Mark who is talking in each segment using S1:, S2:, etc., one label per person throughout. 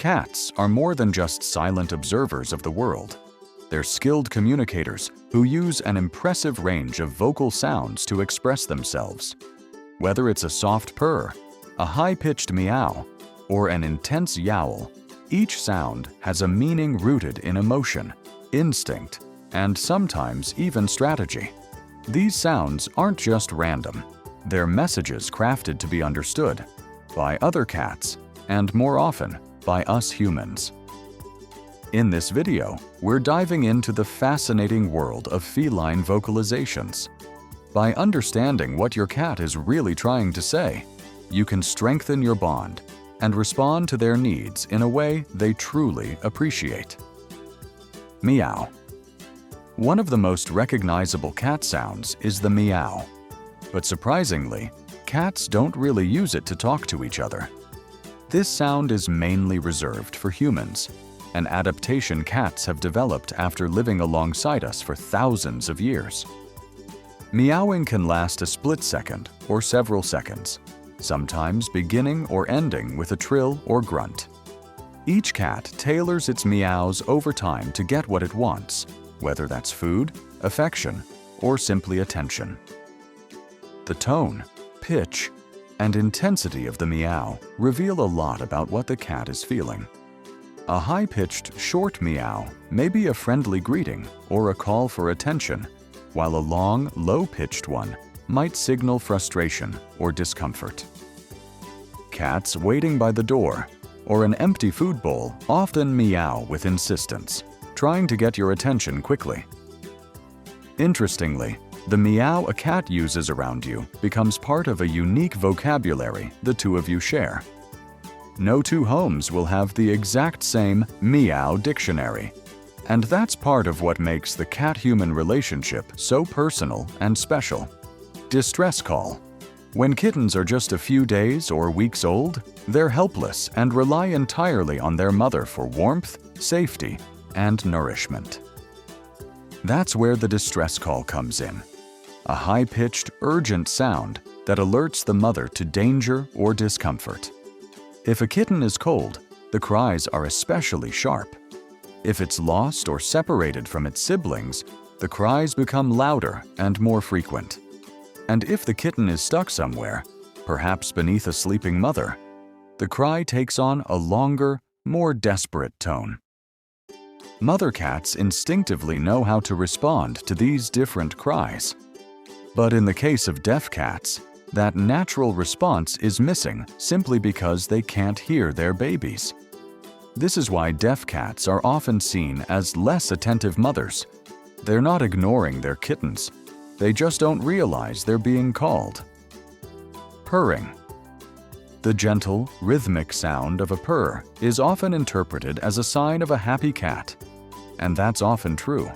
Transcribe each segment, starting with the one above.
S1: Cats are more than just silent observers of the world. They're skilled communicators who use an impressive range of vocal sounds to express themselves. Whether it's a soft purr, a high-pitched meow, or an intense yowl, each sound has a meaning rooted in emotion, instinct, and sometimes even strategy. These sounds aren't just random. They're messages crafted to be understood by other cats, and more often, by us humans. In this video, we're diving into the fascinating world of feline vocalizations. By understanding what your cat is really trying to say, you can strengthen your bond and respond to their needs in a way they truly appreciate. Meow. One of the most recognizable cat sounds is the meow. But surprisingly, cats don't really use it to talk to each other. This sound is mainly reserved for humans, an adaptation cats have developed after living alongside us for thousands of years. Meowing can last a split second or several seconds, sometimes beginning or ending with a trill or grunt. Each cat tailors its meows over time to get what it wants, whether that's food, affection, or simply attention. The tone, pitch, and intensity of the meow reveal a lot about what the cat is feeling. A high-pitched, short meow may be a friendly greeting or a call for attention, while a long, low-pitched one might signal frustration or discomfort. Cats waiting by the door or an empty food bowl often meow with insistence, trying to get your attention quickly. Interestingly, the meow a cat uses around you becomes part of a unique vocabulary the two of you share. No two homes will have the exact same meow dictionary, and that's part of what makes the cat-human relationship so personal and special. Distress call. When kittens are just a few days or weeks old, they're helpless and rely entirely on their mother for warmth, safety, and nourishment. That's where the distress call comes in. A high-pitched, urgent sound that alerts the mother to danger or discomfort. If a kitten is cold, the cries are especially sharp. If it's lost or separated from its siblings, the cries become louder and more frequent. And if the kitten is stuck somewhere, perhaps beneath a sleeping mother, the cry takes on a longer, more desperate tone. Mother cats instinctively know how to respond to these different cries. But in the case of deaf cats, that natural response is missing simply because they can't hear their babies. This is why deaf cats are often seen as less attentive mothers. They're not ignoring their kittens. They just don't realize they're being called. Purring. The gentle, rhythmic sound of a purr is often interpreted as a sign of a happy cat. And that's often true.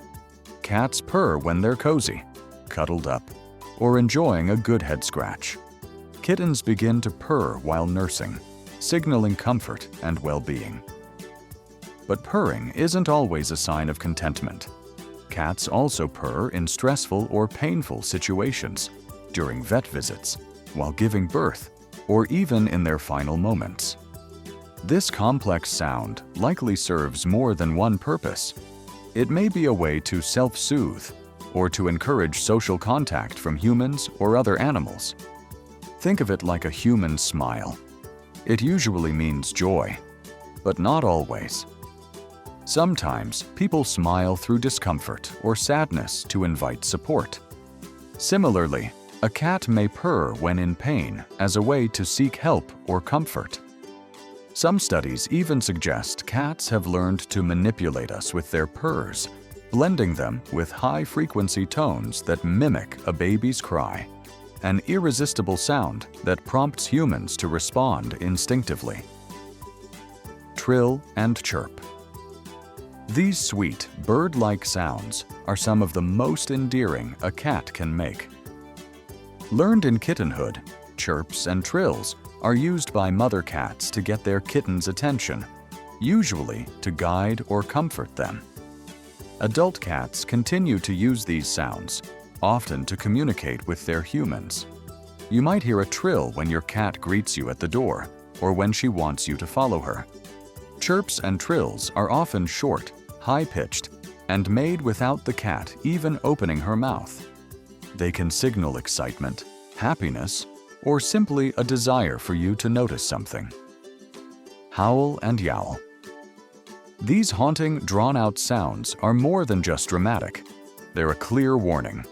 S1: Cats purr when they're cozy, cuddled up, or enjoying a good head scratch. Kittens begin to purr while nursing, signaling comfort and well-being. But purring isn't always a sign of contentment. Cats also purr in stressful or painful situations, during vet visits, while giving birth, or even in their final moments. This complex sound likely serves more than one purpose. It may be a way to self-soothe, or to encourage social contact from humans or other animals. Think of it like a human smile. It usually means joy, but not always. Sometimes people smile through discomfort or sadness to invite support. Similarly, a cat may purr when in pain as a way to seek help or comfort. Some studies even suggest cats have learned to manipulate us with their purrs, blending them with high-frequency tones that mimic a baby's cry, an irresistible sound that prompts humans to respond instinctively. Trill and chirp. These sweet, bird-like sounds are some of the most endearing a cat can make. Learned in kittenhood, chirps and trills are used by mother cats to get their kittens' attention, usually to guide or comfort them. Adult cats continue to use these sounds, often to communicate with their humans. You might hear a trill when your cat greets you at the door, or when she wants you to follow her. Chirps and trills are often short, high-pitched, and made without the cat even opening her mouth. They can signal excitement, happiness, or simply a desire for you to notice something. Howl and yowl. These haunting, drawn-out sounds are more than just dramatic. They're a clear warning.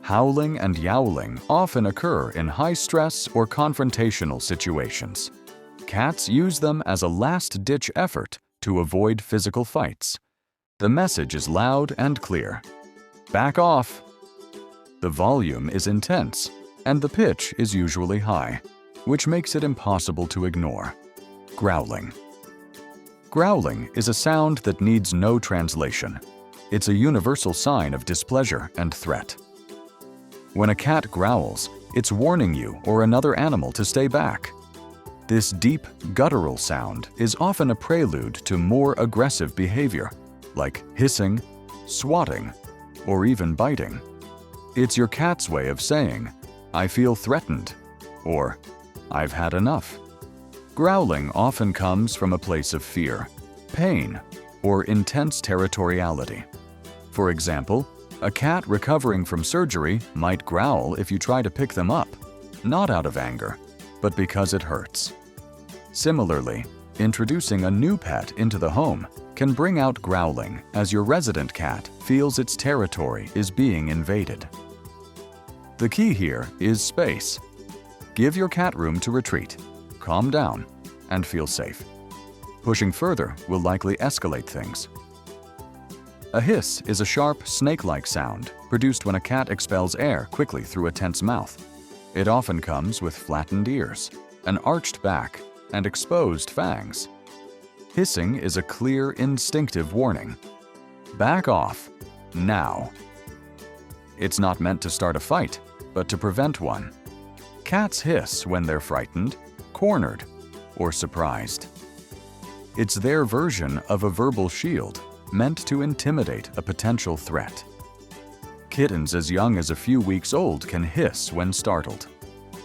S1: Howling and yowling often occur in high-stress or confrontational situations. Cats use them as a last-ditch effort to avoid physical fights. The message is loud and clear. Back off! The volume is intense, and the pitch is usually high, which makes it impossible to ignore. Growling. Growling is a sound that needs no translation. It's a universal sign of displeasure and threat. When a cat growls, it's warning you or another animal to stay back. This deep, guttural sound is often a prelude to more aggressive behavior, like hissing, swatting, or even biting. It's your cat's way of saying, "I feel threatened," or "I've had enough." Growling often comes from a place of fear, pain, or intense territoriality. For example, a cat recovering from surgery might growl if you try to pick them up, not out of anger, but because it hurts. Similarly, introducing a new pet into the home can bring out growling as your resident cat feels its territory is being invaded. The key here is space. Give your cat room to retreat, calm down, and feel safe. Pushing further will likely escalate things. A hiss is a sharp, snake-like sound produced when a cat expels air quickly through a tense mouth. It often comes with flattened ears, an arched back, and exposed fangs. Hissing is a clear, instinctive warning. Back off, now. It's not meant to start a fight, but to prevent one. Cats hiss when they're frightened, cornered, or surprised. It's their version of a verbal shield, meant to intimidate a potential threat. Kittens as young as a few weeks old can hiss when startled.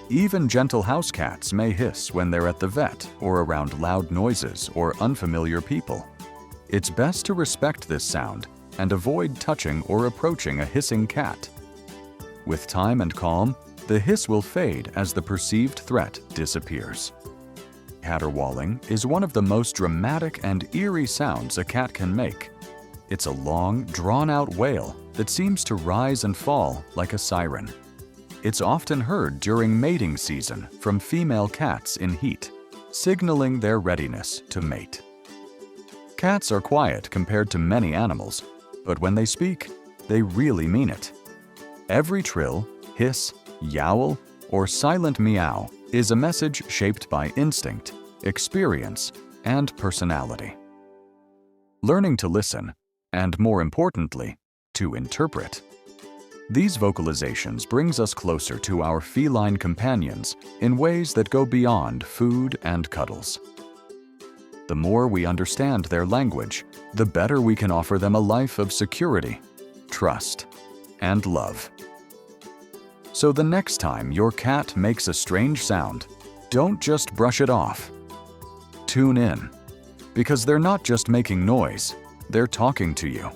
S1: Even gentle house cats may hiss when they're at the vet or around loud noises or unfamiliar people. It's best to respect this sound and avoid touching or approaching a hissing cat. With time and calm, the hiss will fade as the perceived threat disappears. Caterwalling is one of the most dramatic and eerie sounds a cat can make. It's a long, drawn-out wail that seems to rise and fall like a siren. It's often heard during mating season from female cats in heat, signaling their readiness to mate. Cats are quiet compared to many animals, but when they speak, they really mean it. Every trill, hiss, yowl, or silent meow is a message shaped by instinct, experience, and personality. Learning to listen, and more importantly, to interpret. These vocalizations brings us closer to our feline companions in ways that go beyond food and cuddles. The more we understand their language, the better we can offer them a life of security, trust, and love. So the next time your cat makes a strange sound, don't just brush it off. Tune in, because they're not just making noise, they're talking to you.